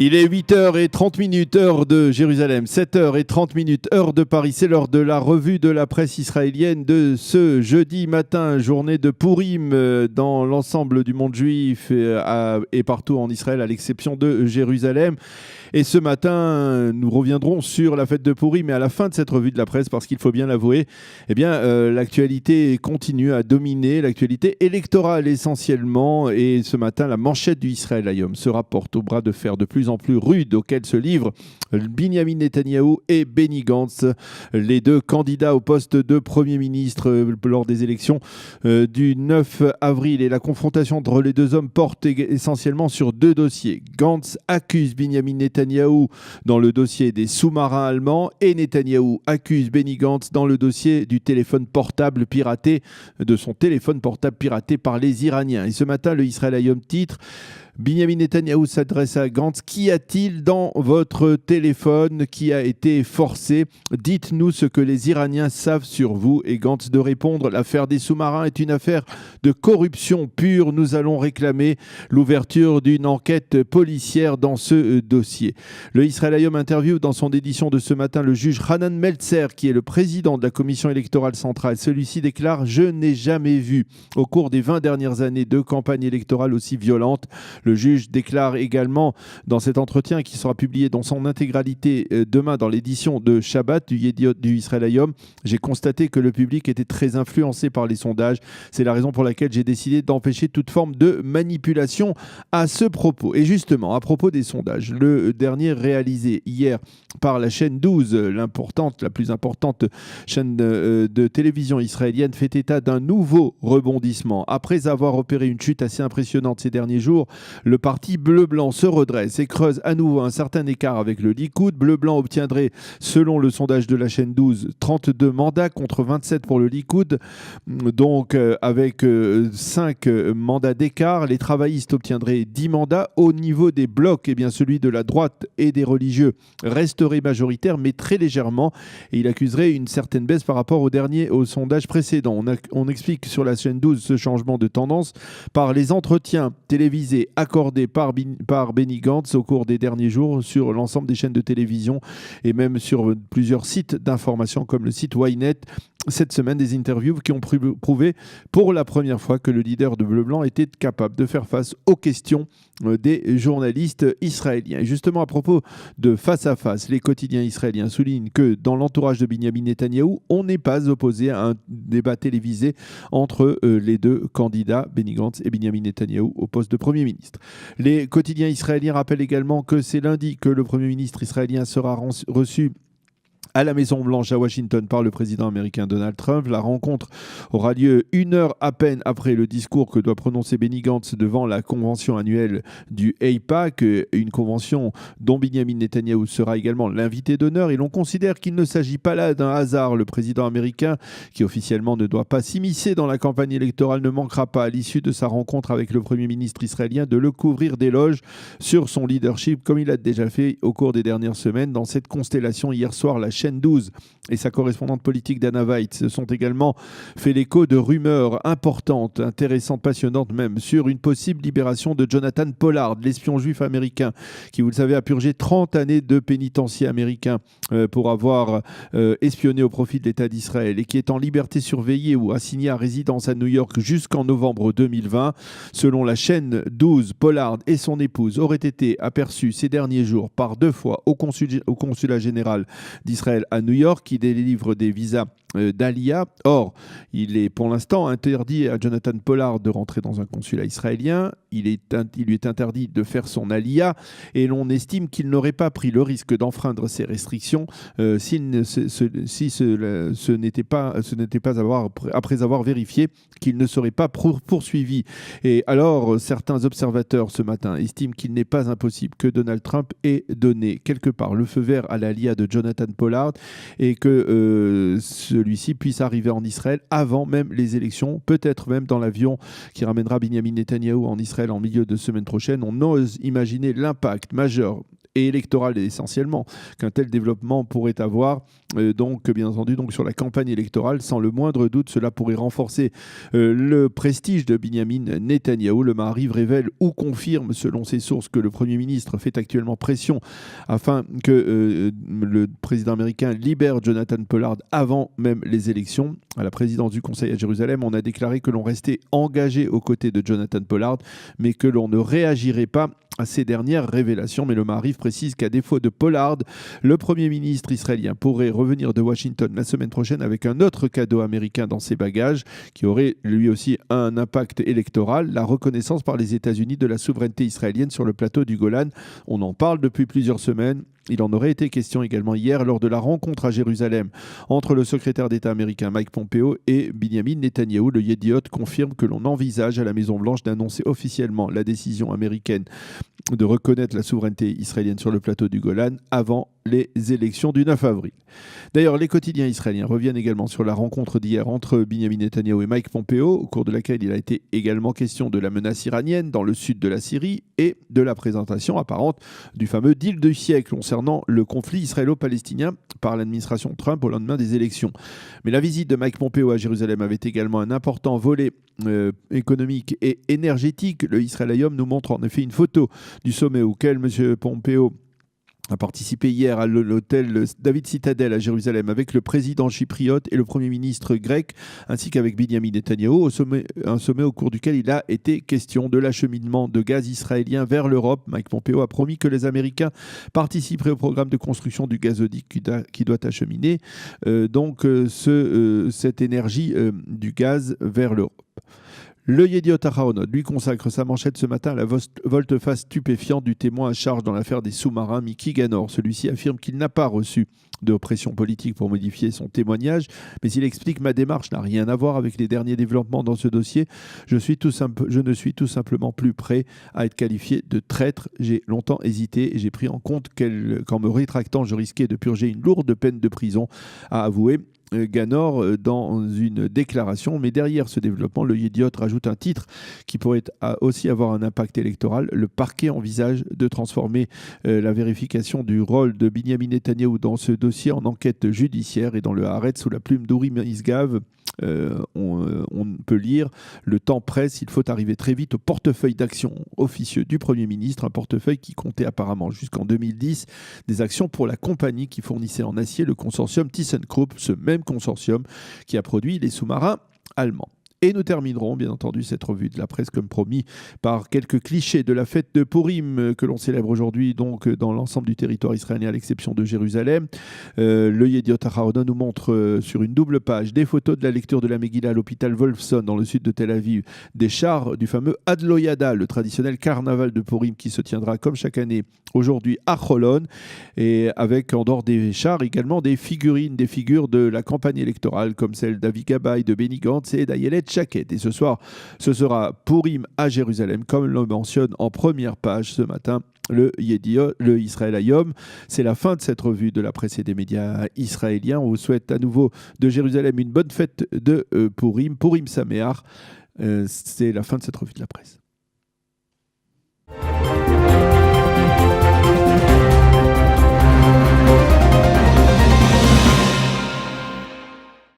Il est 8h30, heure de Jérusalem, 7h30, heure de Paris. C'est l'heure de la revue de la presse israélienne de ce jeudi matin, journée de Purim dans l'ensemble du monde juif et partout en Israël, à l'exception de Jérusalem. Et ce matin, nous reviendrons sur la fête de Purim, mais à la fin de cette revue de la presse, parce qu'il faut bien l'avouer, l'actualité continue à dominer, l'actualité électorale essentiellement. Et ce matin, la manchette du Israël Hayom se rapporte au bras de fer de plus en plus rude auquel se livrent Binyamin Netanyahou et Benny Gantz, les deux candidats au poste de Premier ministre lors des élections du 9 avril. Et la confrontation entre les deux hommes porte essentiellement sur deux dossiers. Gantz accuse Binyamin Netanyahou dans le dossier des sous-marins allemands et Netanyahou accuse Benny Gantz dans le dossier du téléphone portable piraté, de son téléphone portable piraté par les Iraniens. Et ce matin, le Israël Hayom titre: Binyamin Netanyahou s'adresse à Gantz. Qu'y a-t-il dans votre téléphone qui a été forcé? Dites-nous ce que les Iraniens savent sur vous. Et Gantz de répondre: l'affaire des sous-marins est une affaire de corruption pure. Nous allons réclamer l'ouverture d'une enquête policière dans ce dossier. Le Israël Hayom interview dans son édition de ce matin le juge Hanan Meltzer, qui est le président de la commission électorale centrale. Celui-ci déclare: je n'ai jamais vu au cours des 20 dernières années de campagne électorale aussi violente. Le juge déclare également dans cet entretien, qui sera publié dans son intégralité demain dans l'édition de Shabbat du Yediot du Israël Hayom: j'ai constaté que le public était très influencé par les sondages. C'est la raison pour laquelle j'ai décidé d'empêcher toute forme de manipulation à ce propos. Et justement, à propos des sondages, le dernier réalisé hier par la chaîne 12, la plus importante chaîne de télévision israélienne, fait état d'un nouveau rebondissement. Après avoir opéré une chute assez impressionnante ces derniers jours, le parti bleu-blanc se redresse et creuse à nouveau un certain écart avec le Likoud. Bleu-blanc obtiendrait, selon le sondage de la chaîne 12, 32 mandats contre 27 pour le Likoud. Donc, avec 5 mandats d'écart, les travaillistes obtiendraient 10 mandats. Au niveau des blocs, celui de la droite et des religieux resterait majoritaire, mais très légèrement. Et il accuserait une certaine baisse par rapport au sondage précédent. On explique sur la chaîne 12 ce changement de tendance par les entretiens télévisés accordé par Benny Gantz au cours des derniers jours sur l'ensemble des chaînes de télévision et même sur plusieurs sites d'information comme le site Ynet. Cette semaine, des interviews qui ont prouvé pour la première fois que le leader de Bleu-Blanc était capable de faire face aux questions des journalistes israéliens. Et justement, à propos de face à face, les quotidiens israéliens soulignent que dans l'entourage de Binyamin Netanyahou, on n'est pas opposé à un débat télévisé entre les deux candidats, Benny Gantz et Binyamin Netanyahou, au poste de Premier ministre. Les quotidiens israéliens rappellent également que c'est lundi que le Premier ministre israélien sera reçu à la Maison-Blanche à Washington par le président américain Donald Trump. La rencontre aura lieu une heure à peine après le discours que doit prononcer Benny Gantz devant la convention annuelle du AIPAC, une convention dont Binyamin Netanyahou sera également l'invité d'honneur. Et l'on considère qu'il ne s'agit pas là d'un hasard. Le président américain, qui officiellement ne doit pas s'immiscer dans la campagne électorale, ne manquera pas, à l'issue de sa rencontre avec le Premier ministre israélien, de le couvrir d'éloges sur son leadership, comme il a déjà fait au cours des dernières semaines. Dans cette constellation, hier soir, la chaîne 12 et sa correspondante politique Dana White se sont également fait l'écho de rumeurs importantes, intéressantes, passionnantes même, sur une possible libération de Jonathan Pollard, l'espion juif américain, qui, vous le savez, a purgé 30 années de pénitencier américain pour avoir espionné au profit de l'État d'Israël et qui est en liberté surveillée ou assigné à résidence à New York jusqu'en novembre 2020. Selon la chaîne 12, Pollard et son épouse auraient été aperçus ces derniers jours par 2 fois au consulat général d'Israël à New York, qui délivre des visas d'Aliyah. Or, il est pour l'instant interdit à Jonathan Pollard de rentrer dans un consulat israélien. Il lui est interdit de faire son Aliyah et l'on estime qu'il n'aurait pas pris le risque d'enfreindre ces restrictions si ce n'était pas après avoir vérifié qu'il ne serait pas poursuivi. Et alors, certains observateurs ce matin estiment qu'il n'est pas impossible que Donald Trump ait donné quelque part le feu vert à l'Aliyah de Jonathan Pollard et que celui-ci puisse arriver en Israël avant même les élections, peut-être même dans l'avion qui ramènera Binyamin Netanyahou en Israël en milieu de semaine prochaine. On ose imaginer l'impact majeur et électorale essentiellement qu'un tel développement pourrait avoir. Donc, bien entendu, sur la campagne électorale, sans le moindre doute, cela pourrait renforcer le prestige de Binyamin Netanyahou. Le Maariv révèle ou confirme, selon ses sources, que le Premier ministre fait actuellement pression afin que le président américain libère Jonathan Pollard avant même les élections. À la présidence du Conseil à Jérusalem, on a déclaré que l'on restait engagé aux côtés de Jonathan Pollard, mais que l'on ne réagirait pas à ces dernières révélations. Mais le Maariv précise qu'à défaut de Pollard, le Premier ministre israélien pourrait revenir de Washington la semaine prochaine avec un autre cadeau américain dans ses bagages qui aurait lui aussi un impact électoral, la reconnaissance par les États-Unis de la souveraineté israélienne sur le plateau du Golan. On en parle depuis plusieurs semaines. Il en aurait été question également hier lors de la rencontre à Jérusalem entre le secrétaire d'État américain Mike Pompeo et Binyamin Netanyahou. Le Yediot confirme que l'on envisage à la Maison-Blanche d'annoncer officiellement la décision américaine de reconnaître la souveraineté israélienne sur le plateau du Golan avant les élections du 9 avril. D'ailleurs, les quotidiens israéliens reviennent également sur la rencontre d'hier entre Binyamin Netanyahou et Mike Pompeo, au cours de laquelle il a été également question de la menace iranienne dans le sud de la Syrie et de la présentation apparente du fameux deal du siècle concernant le conflit israélo-palestinien par l'administration Trump au lendemain des élections. Mais la visite de Mike Pompeo à Jérusalem avait également un important volet économique et énergétique. Le Israël Hayom nous montre en effet une photo du sommet auquel M. Pompeo a participé hier à l'hôtel David Citadel à Jérusalem avec le président chypriote et le premier ministre grec, ainsi qu'avec Binyamin Netanyahou, un sommet au cours duquel il a été question de l'acheminement de gaz israélien vers l'Europe. Mike Pompeo a promis que les Américains participeraient au programme de construction du gazoduc qui doit acheminer cette énergie du gaz vers l'Europe. Le Yediot Aharonot lui consacre sa manchette ce matin à la volte-face stupéfiante du témoin à charge dans l'affaire des sous-marins, Miki Ganor. Celui-ci affirme qu'il n'a pas reçu de pression politique pour modifier son témoignage, mais il explique: ma démarche n'a rien à voir avec les derniers développements dans ce dossier. Je ne suis tout simplement plus prêt à être qualifié de traître. J'ai longtemps hésité et j'ai pris en compte qu'en me rétractant, je risquais de purger une lourde peine de prison, a avoué Ganor dans une déclaration. Mais derrière ce développement, le Yediot rajoute un titre qui pourrait aussi avoir un impact électoral. Le parquet envisage de transformer la vérification du rôle de Binyamin Netanyahou dans ce dossier en enquête judiciaire. Et dans le Haaretz, sous la plume d'Uri Misgav, on peut lire: le temps presse, il faut arriver très vite au portefeuille d'action officieux du Premier ministre, un portefeuille qui comptait apparemment jusqu'en 2010 des actions pour la compagnie qui fournissait en acier le consortium ThyssenKrupp, ce même consortium qui a produit les sous-marins allemands. Et nous terminerons, bien entendu, cette revue de la presse, comme promis, par quelques clichés de la fête de Purim que l'on célèbre aujourd'hui dans l'ensemble du territoire israélien, à l'exception de Jérusalem. Le Yediot Aharonot nous montre sur une double page des photos de la lecture de la Megillah à l'hôpital Wolfson, dans le sud de Tel Aviv, des chars du fameux Adloyada, le traditionnel carnaval de Purim qui se tiendra comme chaque année aujourd'hui à Holon, et avec en dehors des chars également des figurines, des figures de la campagne électorale comme celle d'Avi Gabay, de Benny Gantz et d'Ayelet Shaked. Et ce soir, ce sera Purim à Jérusalem, comme le mentionne en première page ce matin le Israël Hayom. C'est la fin de cette revue de la presse et des médias israéliens. On vous souhaite à nouveau de Jérusalem une bonne fête de Purim Sameach. C'est la fin de cette revue de la presse.